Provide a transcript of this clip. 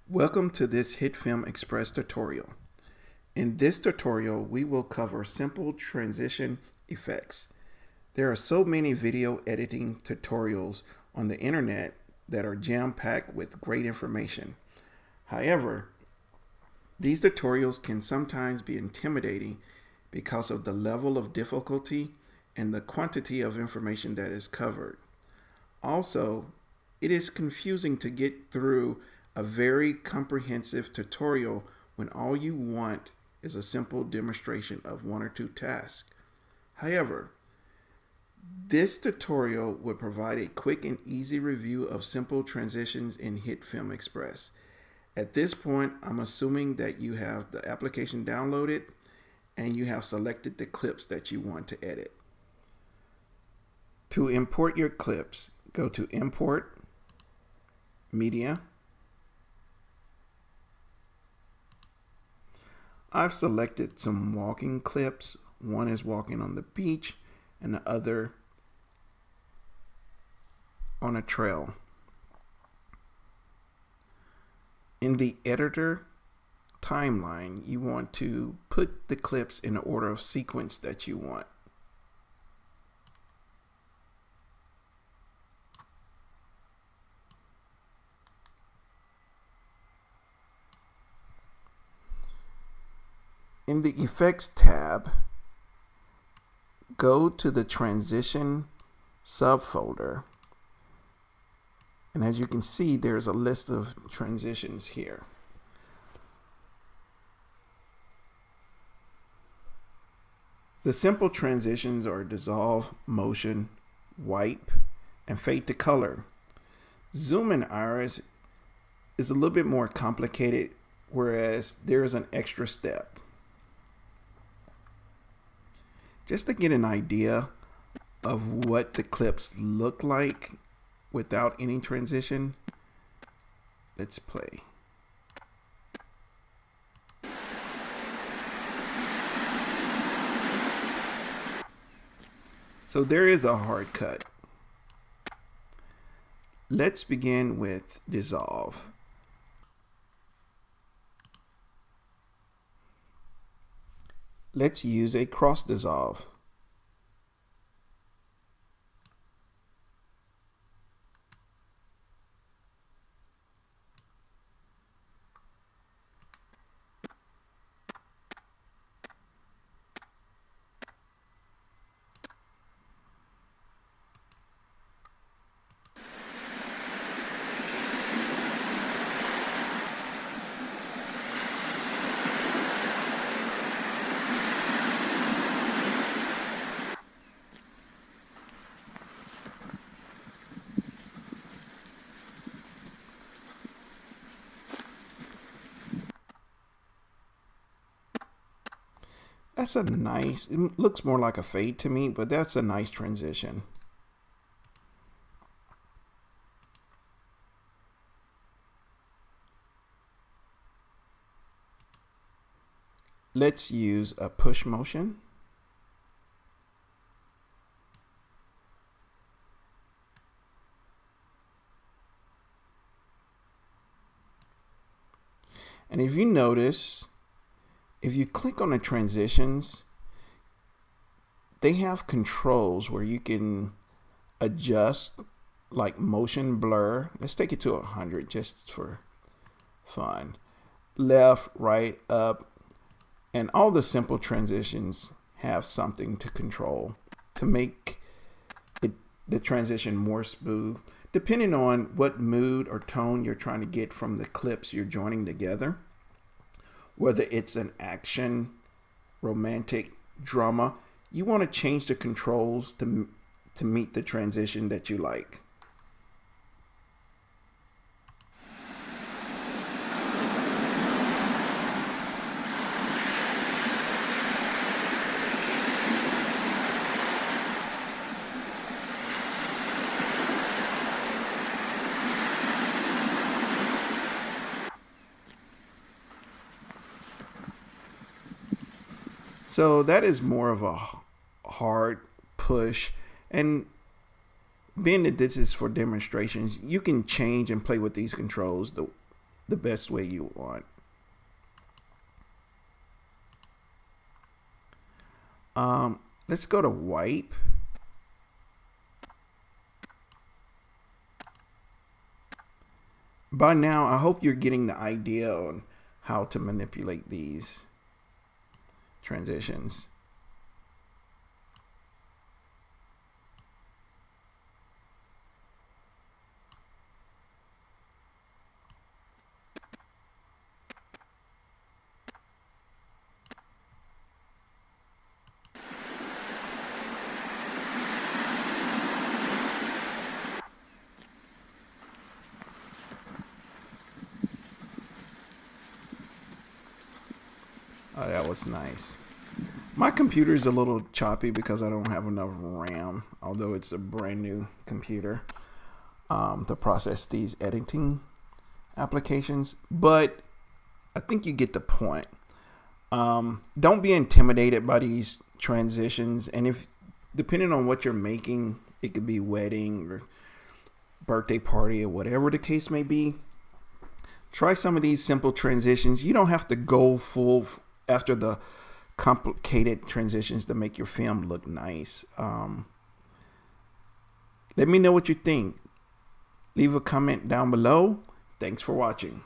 Welcome to this HitFilm Express tutorial. In this tutorial, we will cover simple transition effects. There are so many video editing tutorials on the internet that are jam-packed with great information. However, these tutorials can sometimes be intimidating because of the level of difficulty and the quantity of information that is covered. Also, it is confusing to get through a very comprehensive tutorial when all you want is a simple demonstration of one or two tasks. However, this tutorial will provide a quick and easy review of simple transitions in HitFilm Express. At this point, I'm assuming that you have the application downloaded and you have selected the clips that you want to edit. To import your clips, go to Import, Media. I've selected some walking clips. One is walking on the beach and the other on a trail. In the editor timeline, you want to put the clips in the order of sequence that you want. In the Effects tab, go to the Transition subfolder. And as you can see, there's a list of transitions here. The simple transitions are dissolve, motion, wipe, and fade to color. Zoom and iris is a little bit more complicated, whereas there's an extra step. Just to get an idea of what the clips look like without any transition, let's play. So there is a hard cut. Let's begin with dissolve. Let's use a cross dissolve. That's a nice, it looks more like a fade to me, but that's a nice transition. Let's use a push motion. And if you notice, if you click on the transitions, they have controls where you can adjust like motion blur. Let's take it to 100 just for fun. Left, right, up, and all the simple transitions have something to control to make the transition more smooth, depending on what mood or tone you're trying to get from the clips you're joining together. Whether it's an action, romantic, drama, you want to change the controls to meet the transition that you like. So that is more of a hard push, and being that this is for demonstrations, you can change and play with these controls the best way you want. Let's go to wipe. By now, I hope you're getting the idea on how to manipulate these transitions. Oh, that was nice. My computer is a little choppy because I don't have enough RAM, although it's a brand new computer to process these editing applications. But I think you get the point. Don't be intimidated by these transitions. And if, depending on what you're making, it could be wedding or birthday party or whatever the case may be. Try some of these simple transitions. You don't have to go full after the complicated transitions to make your film look nice. Let me know what you think. Leave a comment down below. Thanks for watching.